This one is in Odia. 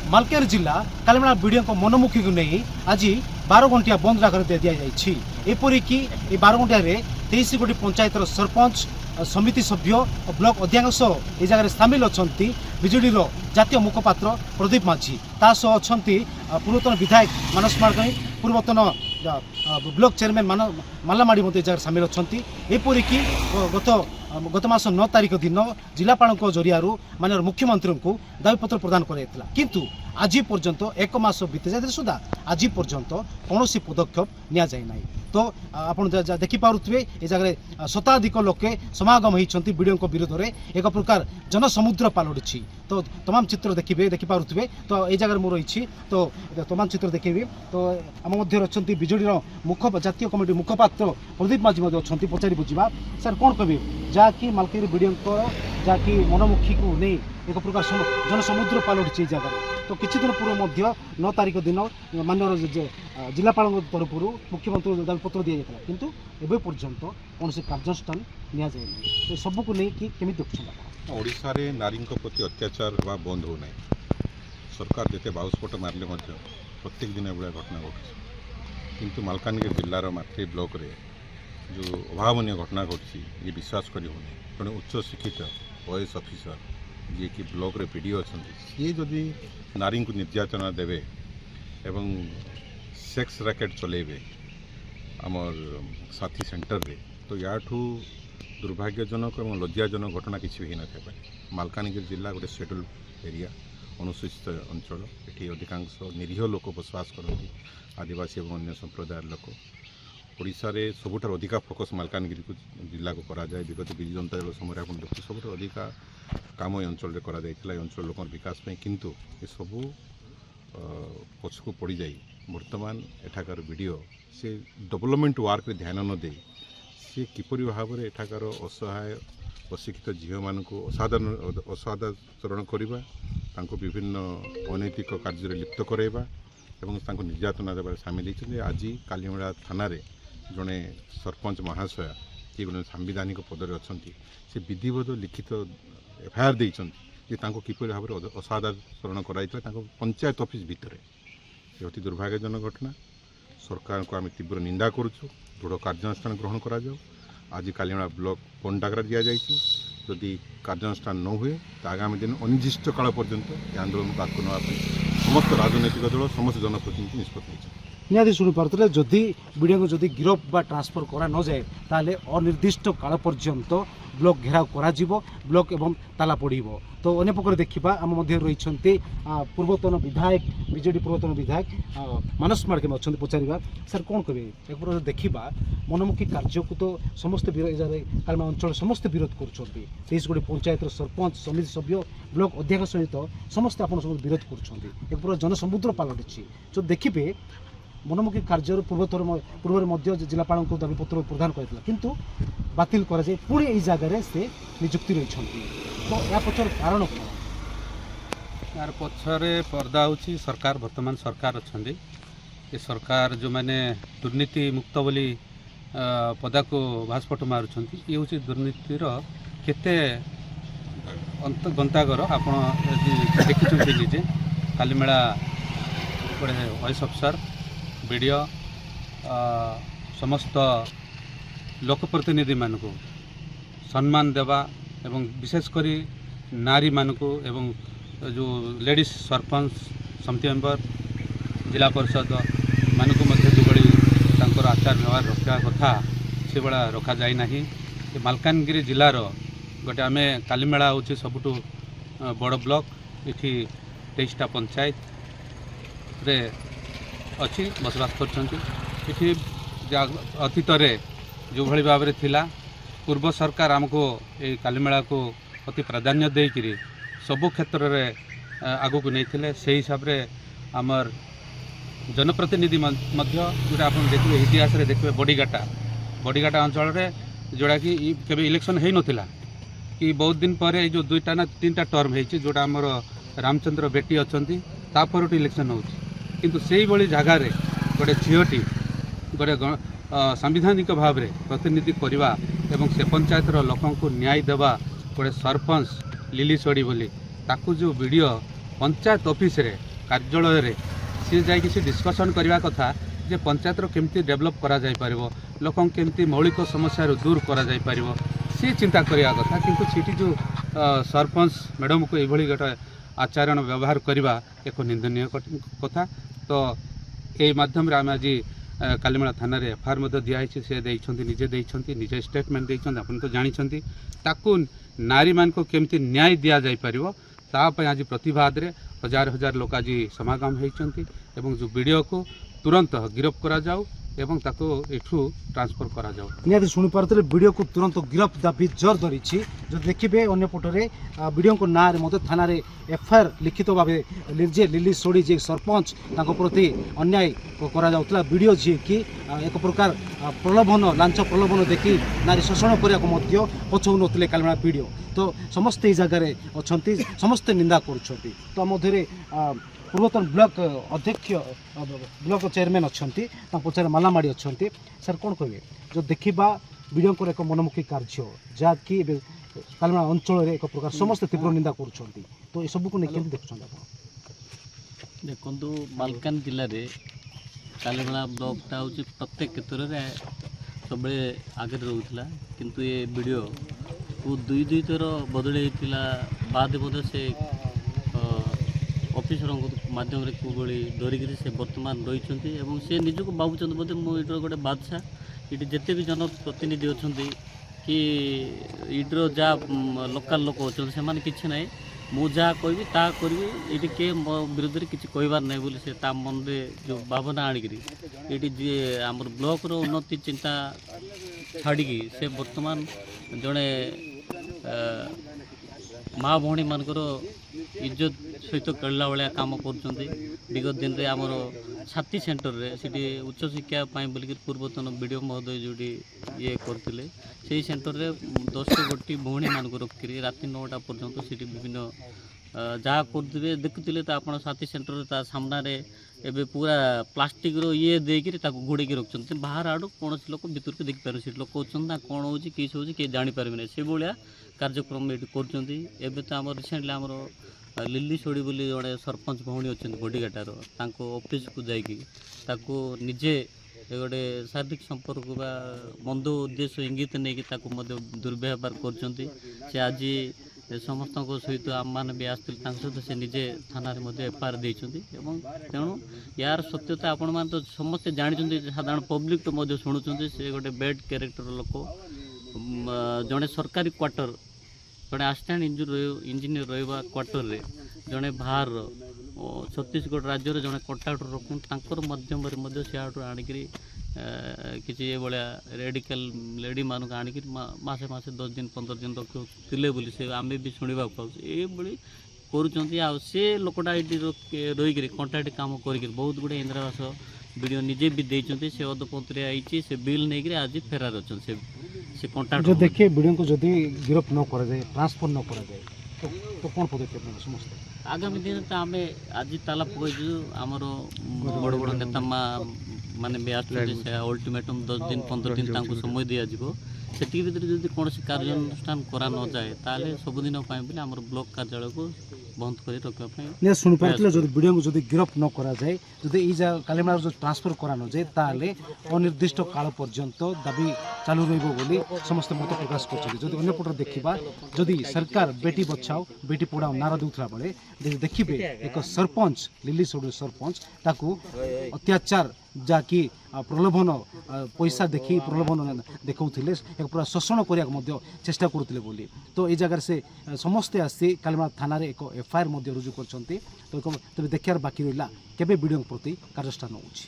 मालकानगिरी जिला कालीमेला वीडियो को मनमुखी को नहीं आज 12 घंटिया बंद डाकर दे दिया जाइछि। एपरिक 12 घंटिया 23 गोटी पंचायतर सरपंच समिति सभ्य और ब्लॉक अध्यक्ष ए जगह सामिल अच्छा विजेडी जातीय मुखपात्र प्रदीप माझी तासह अच्छा पूर्वतन विधायक मानस मार्गणी पूर्वतन ब्लॉक चेयरमैन मालामाड़ी जगह सामिल अच्छा। एपरिक गत मास 9 तारिख दिन जिलापाल जरिया माननीय मुख्यमंत्री को दाबीपत्र प्रदान कराइला किंतु आज पर्यंत 1 मास बीती जाए सुधा आज पर्यंत कौन पदक्षेप नि जाए ना। तो आप देखिपे ये जगह शताधिक लोके समागम होती वीडियो विरोध में एक प्रकार जनसमुद्र पलटि। तो तमाम चित्र देखिपे तो ये जगह मुझे रही तो तमाम चित्र देखी तो आम मध्य अच्छा विजेडी जातीय कमिटी मुखपात्र प्रदीप माझी अच्छा पचारि बुझा सर कौन कहे जहाँकि मालकानगिरी वीडियो जहाँकि मनमुखी को नहीं एक प्रकार जनसमुद्र पलटि जगह। तो किसी दिन पूर्व 9 तारिख दिन माननीय जिलापाल तरफ मुख्यमंत्री दाबीपत्र दि जाता किंतु एवं पर्यंत कौन कार्यानुष्ठान नि जाए सबको नहीं कि केमी देखुं ओडिशा रे नारी प्रति अत्याचार हवा बंद हो ना। सरकार जिते बाउसपट मारे प्रत्येक दिन एभलिया घटना घटुଛି किंतु मालकानगिरी जिलार माथि ब्लॉक रे जो अभावनीय घटना घटुଛି ये विश्वास करी होनी। जड़े उच्च शिक्षित OAS ऑफिसर जी कि ब्लॉक रे पीडी अच्छा सी जदि नारी को निर्यातना देवे एवं सेक्स रैकेट चलेबे आमर साथी सेंटर रे तो याठू दुर्भाग्यजनक और लज्जाजनक घटना किसी भी न थे। मालकानगिरी जिला गोटे शेड्यूल एरिया अनुसूचित अंचल ये अधिकांश निरीह लोक बसवास करती आदिवासी और अन्य संप्रदाय लोक। ओडिशा रे सबुठार अधिका फोकस मालकानगिरी को जिला को करा जाए। विगत विजु जनता दल समय आप देखते सबुठ अधिका काम ये अंचल रे करा जाइतिला अंचल लोक विकास में किंतु ये सबू पछकू पड़ जाए वर्तमान एठाकार वीडियो से डेवलपमेंट वर्क रे ध्यान न दे सी किपरि भाव में एठाकार असहाय अशिक्षित झील मान असाधारण करवा विभिन्न अनैतिक कार्य लिप्त कराइबा एवं निर्यातना देवार सामिल होती। आज कालीमेला थाना रे जड़े सरपंच महाशय किए गोटे सांविधानिक पदर अच्छा से विधिवत लिखित FIR देती किपरि भाव में असाधारण कराई पंचायत ऑफिस भितर ये अति दुर्भाग्यजनक घटना। सरकार को आम तीव्र निंदा करुचु दृढ़ कार्यानुष्ठान ग्रहण करा जाओ। आज कालीमेला ब्लॉक बंद डाकरा दि जाइए जदि कार्यानुष्ठान न हुए तो आगामी दिन अनिर्दिष्ट काल पर्यंत आंदोलन को आगे नापी समस्त राजनैतिक दल समस्त जनप्रतिनिधि निष्पत्ति निहाती शुणी पारे जदि वीडियो को जदि गिरफ बा ट्रांसफर करा न जाए ताले अनिर्दिष्ट काल पर्यंत ब्लॉक घेराव करा जीवो ब्लॉक एवं ताला पड़ो। तो अन्य पक्ष देखा आम मध्य रही पूर्वतन विधायक बीजेडी पूर्वतन विधायक मानस मार्गे अच्छा पचार सर कौन कहे एक प्रकार देखा मनमुखी कार्य को तो समस्त कालीमेला अंचल समस्त विरोध कर 23 गोटी पंचायत सरपंच समिति सभ्य ब्लॉक अध्यक्ष सहित समस्त आप विरोध कर प्रकार जनसमुद्र पलटि। जो देखिए मनमुखी कार्य पूर्व जिलापाल को दाबीपत्र प्रदान करता किंतु बातिल कराए पुणी यही जगह से निजुक्ति रही। तो या पचर कारण कौन यार पछरे पर्दा होची सरकार वर्तमान सरकार अच्छा ये सरकार जो मैंने दुर्नीति मुक्त बोली पदा को भास्पट मारुंट ये हूँ दुर्नीतिर केते गंतागर आप देखी निजे कालीमेला गोटे OAS अफिसर वीडियो समस्त लोकप्रतिनिधि मान को सम्मान देवा एवं विशेषकर नारी मान को एवं जो लेडीज सरपंच समिति मेंबर जिला परिषद मान को दुबड़ी आचार व्यवहार रखा कथा से भाया रखा जाए ना। मालकानगिरी जिलार गोटे आम कालीमेला हूँ सबुठु बड़ ब्लॉक ये 23टा पंचायत रे अच्छी बसवास कर अतीत जो भली भाव में थिला पूर्व सरकार आमको ये कालीमेला को अति प्राधान्य देकरी सबु क्षेत्र में आगू को नहीं से हिसाब से आमर जनप्रतिनिधि जोटा आप देखिए इतिहास रे देखिए बड़ीघाटा अंचल जोड़ा कि केबे इलेक्शन है नथिला कि बहुत दिन पर जो 2टा ना 3टा टर्म है जोटा आमर रामचंद्र बेटी अच्छा तापर इलेक्शन हो किंतु से ही जगार गोटे झीटी गोटे सांविधानिक भाव में प्रतिनिधि करवा एवं से पंचायतर लोक को न्याय देवा गोटे सरपंच लिली सोड़ी बोली ताकू जो वीडियो पंचायत ऑफिस रे କାର୍ଯ୍ୟାଳୟରେ ସିଏ ଯାଇକି ସେ ଡିସ୍କସନ୍ କରିବା କଥା ଯେ ପଞ୍ଚାୟତର କେମିତି ଡେଭଲପ୍ କରାଯାଇପାରିବ, ଲୋକଙ୍କୁ କେମିତି ମୌଳିକ ସମସ୍ୟାରୁ ଦୂର କରାଯାଇପାରିବ, ସିଏ ଚିନ୍ତା କରିବା କଥା। କିନ୍ତୁ ସେଠି ଯେଉଁ ସରପଞ୍ଚ ମ୍ୟାଡ଼ାମକୁ ଏଇଭଳି ଗୋଟେ ଆଚରଣ ବ୍ୟବହାର କରିବା ଏକ ନିନ୍ଦନୀୟ କଥା। ତ এই মাধ্যমে আমি আজ কালিমেলা থানার এফআইআর মধ্যে দিয়াহইছে। সে ଦେଇଛନ୍ତି ନିଜେ স্টেটমেন্ট ଦେଇଛନ୍ତି। ଆପଣ ତ ଜାଣିଛନ୍ତି ତାକୁ ନାରୀମାନଙ୍କୁ କେମିତି ନ୍ୟାୟ ଦିଆଯାଇପାରିବ ତା ପାଇଁ ଆଜି ପ୍ରତିବାଦରେ ହଜାର ହଜାର ଲୋକ ଆଜି ସମାଗମ ହୋଇଛନ୍ତି ଏବଂ ଯେଉଁ ବିଡ଼ିଓକୁ ତୁରନ୍ତ ଗିରଫ କରାଯାଉ এবং ତାକୁ ଏଠୁ ଟ୍ରାନ୍ସଫର କରାଯାଉ। ନିହାତି ଶୁଣିପାରୁଥିଲେ ଭିଡ଼ିଓକୁ ତୁରନ୍ତ ଗିରଫ ଦାବି ଜୋର ଧରିଛି। ଯଦି ଦେଖିବେ ଅନ୍ୟପଟରେ ଭିଡ଼ିଓଙ୍କ ନାଁରେ ମଧ୍ୟ ଥାନାରେ ଏଫଆଇଆର ଲିଖିତ ଭାବେ ଯେ ଲିଲି ସୋଢ଼ି ଯିଏ ସରପଞ୍ଚ ତାଙ୍କ ପ୍ରତି ଅନ୍ୟାୟ କରାଯାଉଥିଲା। ଭିଡ଼ିଓ ଯିଏକି ଏକ ପ୍ରକାର ପ୍ରଲୋଭନ ଲାଞ୍ଚ ପ୍ରଲୋଭନ ଦେଖି ନାରୀ ଶୋଷଣ କରିବାକୁ ମଧ୍ୟ ପଛଉନଥିଲେ କାଲିମେଳା ଭିଡ଼ିଓ। ତ ସମସ୍ତେ ଏଇ ଜାଗାରେ ଅଛନ୍ତି, ସମସ୍ତେ ନିନ୍ଦା କରୁଛନ୍ତି। ତ ମଧ୍ୟରେ ପୂର୍ବତନ ବ୍ଲକ ଅଧ୍ୟକ୍ଷ ବ୍ଲକ ଚେୟାରମ୍ୟାନ୍ ଅଛନ୍ତି, ତାଙ୍କ ପଛରେ ମାଲାମାଡ଼ି ଅଛନ୍ତି। ସାର୍ କ'ଣ କହିବେ ଯେଉଁ ଦେଖିବା ଭିଡ଼ିଓଙ୍କର ଏକ ମନମୁଖୀ କାର୍ଯ୍ୟ ଯାହାକି ଏବେ କାଲିମେଳା ଅଞ୍ଚଳରେ ଏକ ପ୍ରକାର ସମସ୍ତେ ତୀବ୍ର ନିନ୍ଦା କରୁଛନ୍ତି। ତ ଏସବୁକୁ ନେଇ କେମିତି ଦେଖୁଛନ୍ତି ଆପଣ? ଦେଖନ୍ତୁ, ମାଲକାନ ଜିଲ୍ଲାରେ କାଲିମେଳା ବ୍ଲକଟା ହେଉଛି ପ୍ରତ୍ୟେକ କ୍ଷେତ୍ରରେ ସବୁବେଳେ ଆଗରେ ରହୁଥିଲା। କିନ୍ତୁ ଏ ଭିଡ଼ିଓକୁ ଦୁଇ ଥର ବଦଳି ହେଇଥିଲା ବାଦ ମଧ୍ୟ ସେ ଅଫିସରଙ୍କ ମାଧ୍ୟମରେ କେଉଁଭଳି ଧରିକିରି ସେ ବର୍ତ୍ତମାନ ରହିଛନ୍ତି ଏବଂ ସେ ନିଜକୁ ଭାବୁଛନ୍ତି ବୋଧେ ମୁଁ ଏଇଟିର ଗୋଟେ ବାଦଶାହ। ଏଠି ଯେତେ ବି ଜନପ୍ରତିନିଧି ଅଛନ୍ତି କି ଏଇଟିର ଯାହା ଲୋକାଲ ଲୋକ ଅଛନ୍ତି ସେମାନେ କିଛି ନାହିଁ, ମୁଁ ଯାହା କହିବି ତାହା କରିବି, ଏଇଠି କିଏ ମୋ ବିରୁଦ୍ଧରେ କିଛି କହିବାର ନାହିଁ ବୋଲି ସେ ତା ମନରେ ଯେଉଁ ଭାବନା ଆଣିକିରି ଏଇଠି ଯିଏ ଆମର ବ୍ଲକର ଉନ୍ନତି ଚିନ୍ତା ଛାଡ଼ିକି ସେ ବର୍ତ୍ତମାନ ଜଣେ ମା ଭଉଣୀମାନଙ୍କର ଇଜ୍ଜତ ସହିତ ଖେଳିଲା ଭଳିଆ କାମ କରୁଛନ୍ତି। ବିଗତ ଦିନରେ ଆମର ଛାତି ସେଣ୍ଟରରେ ସେଠି ଉଚ୍ଚଶିକ୍ଷା ପାଇଁ ବୋଲିକି ପୂର୍ବତନ ବିଡ଼ିଓ ମହୋଦୟ ଯେଉଁଠି ଇଏ କରିଥିଲେ, ସେଇ ସେଣ୍ଟରରେ 10 ଗୋଟି ଭଉଣୀମାନଙ୍କୁ ରଖିକରି ରାତି 9ଟା ପର୍ଯ୍ୟନ୍ତ ସେଠି ବିଭିନ୍ନ ଯାହା କରୁଥିବେ ଦେଖୁଥିଲେ। ତ ଆପଣ ଛାତି ସେଣ୍ଟରରେ ତା ସାମ୍ନାରେ ଏବେ ପୁରା ପ୍ଲାଷ୍ଟିକ୍ର ଇଏ ଦେଇକିରି ତାକୁ ଘୋଡ଼େଇକି ରଖୁଛନ୍ତି। ବାହାର ଆଡ଼ୁ କୌଣସି ଲୋକ ଭିତରକୁ ଦେଖିପାରିବେ, ସେଠି ଲୋକ ଅଛନ୍ତି ନା କ'ଣ ହେଉଛି କିସ ହେଉଛି କେହି ଜାଣିପାରିବେ ନାହିଁ। ସେଭଳିଆ କାର୍ଯ୍ୟକ୍ରମ ଏଠି କରୁଛନ୍ତି। ଏବେ ତ ଆମର ରିସେଣ୍ଟଲି ଆମର ଲିଲି ସୋଢ଼ି ବୋଲି ଜଣେ ସରପଞ୍ଚ ଭଉଣୀ ଅଛନ୍ତି ବଡ଼ିଗାଟାର, ତାଙ୍କ ଅଫିସକୁ ଯାଇକି ତାକୁ ନିଜେ ଗୋଟେ ଶାରୀରିକ ସମ୍ପର୍କ ବା ମନ୍ଦ ଉଦ୍ଦେଶ୍ୟ ଇଙ୍ଗିତ ନେଇକି ତାକୁ ମଧ୍ୟ ଦୁର୍ବ୍ୟବହାର କରୁଛନ୍ତି। ସେ ଆଜି ସମସ୍ତଙ୍କ ସହିତ ଆମମାନେ ବି ଆସିଥିଲେ, ତାଙ୍କ ସହିତ ସେ ନିଜେ ଥାନାରେ ମଧ୍ୟ ଏଫଆଇଆର ଦେଇଛନ୍ତି। ଏବଂ ତେଣୁ ୟାର ସତ୍ୟତା ଆପଣମାନେ ତ ସମସ୍ତେ ଜାଣିଛନ୍ତି, ସାଧାରଣ ପବ୍ଲିକ ତ ମଧ୍ୟ ଶୁଣୁଛନ୍ତି। ସେ ଗୋଟେ ବେଡ୍ କ୍ୟାରେକ୍ଟର ଲୋକ, ଜଣେ ସରକାରୀ କ୍ୱାର୍ଟର, ଜଣେ ଆସିଷ୍ଟାଣ୍ଟ ଇଞ୍ଜିନିୟର ରହିବା କ୍ୱାର୍ଟରରେ ଜଣେ ବାହାରର ଛତିଶଗଡ଼ ରାଜ୍ୟର ଜଣେ କଣ୍ଟ୍ରାକ୍ଟର ରଖୁଛନ୍ତି, ତାଙ୍କର ମାଧ୍ୟମରେ ମଧ୍ୟ ସିଆଡ଼ୁ ଆଣିକିରି କିଛି ଏଭଳିଆ ରେଡ଼ିକାଲ ଲେଡ଼ିମାନଙ୍କୁ ଆଣିକିରି ମାସେ 10 ଦିନ 15 ଦିନ ରଖୁଥିଲେ ବୋଲି ସେ ଆମେ ବି ଶୁଣିବାକୁ ପାଉଛୁ। ଏଇଭଳି କରୁଛନ୍ତି। ଆଉ ସେ ଲୋକଟା ଏଇଠି ରହିକିରି କଣ୍ଟ୍ରାକ୍ଟ କାମ କରିକିରି ବହୁତ ଗୁଡ଼ିଏ ଇନ୍ଦିରାବାସ ଭିଡ଼ିଓ ନିଜେ ବି ଦେଇଛନ୍ତି। ସେ ଅଧପନ୍ଥରେ ଆଇଛି, ସେ ବିଲ୍ ନେଇକିରି ଆଜି ଫେରାର ଅଛନ୍ତି। ସେ କଣ୍ଟ୍ରାକ୍ଟ ଦେଖେ ଭିଡ଼ିଓଙ୍କୁ ଯଦି ଗିରଫ ନ କରାଯାଏ, ଟ୍ରାନ୍ସଫର ନ କରାଯାଏ ତ କ'ଣ ପଦକ୍ଷେପ ନେବେ ସମସ୍ତେ? ଆଗାମୀ ଦିନରେ ତ ଆମେ ଆଜି ତାଲା ପକାଇଛୁ, ଆମର ବଡ଼ ବଡ଼ ନେତା ମାନେ ବି ଆସୁଛନ୍ତି। ସେ ଅଲ୍ଟିମେଟମ୍ 10 ଦିନ 15 ଦିନ ତାଙ୍କୁ ସମୟ ଦିଆଯିବ। ସେତିକି ଭିତରେ ଯଦି କୌଣସି କାର୍ଯ୍ୟାନୁଷ୍ଠାନ କରା ନଯାଏ ତାହେଲେ ସବୁଦିନ ପାଇଁ ବୋଲି ଆମର ବ୍ଲକ କାର୍ଯ୍ୟାଳୟକୁ ବନ୍ଦ କରି ରଖିବା ପାଇଁ ଶୁଣିପାରୁଥିଲେ। ଯଦି ଭିଡ଼ିଓଙ୍କୁ ଯଦି ଗିରଫ ନ କରାଯାଏ, ଯଦି ଏଇ କାଲିମେଳାର ଯଦି ଟ୍ରାନ୍ସଫର କରାନଯାଏ ତାହେଲେ ଅନିର୍ଦ୍ଦିଷ୍ଟ କାଳ ପର୍ଯ୍ୟନ୍ତ ଦାବି ଚାଲୁ ରହିବ ବୋଲି ସମସ୍ତେ ମତ ପ୍ରକାଶ କରୁଛନ୍ତି। ଯଦି ଅନ୍ୟପଟରେ ଦେଖିବା, ଯଦି ସରକାର ବେଟି ବଚାଓ ବେଟି ପଢ଼ାଓ ନାରା ଦେଉଥିଲା ବେଳେ ଦେଖିବେ ଏକ ସରପଞ୍ଚ ଲିଲି ସୋଢ଼ି ସରପଞ୍ଚ ତାକୁ ଅତ୍ୟାଚାର ଯାହାକି ପ୍ରଲୋଭନ ପଇସା ଦେଖି ପ୍ରଲୋଭନ ଦେଖାଉଥିଲେ, ଏକ ପୁରା ଶୋଷଣ କରିବାକୁ ମଧ୍ୟ ଚେଷ୍ଟା କରୁଥିଲେ ବୋଲି। ତ ଏଇ ଜାଗାରେ ସେ ସମସ୍ତେ ଆସି କାଲିମେଳା ଥାନାରେ ଏକ ଏଫଆଇଆର ମଧ୍ୟ ରୁଜୁ କରିଛନ୍ତି। ତ ତେବେ ଦେଖିବାର ବାକି ରହିଲା କେବେ ଭିଡ଼ିଓ ପ୍ରତି କାର୍ଯ୍ୟାନୁଷ୍ଠାନ ହେଉଛି।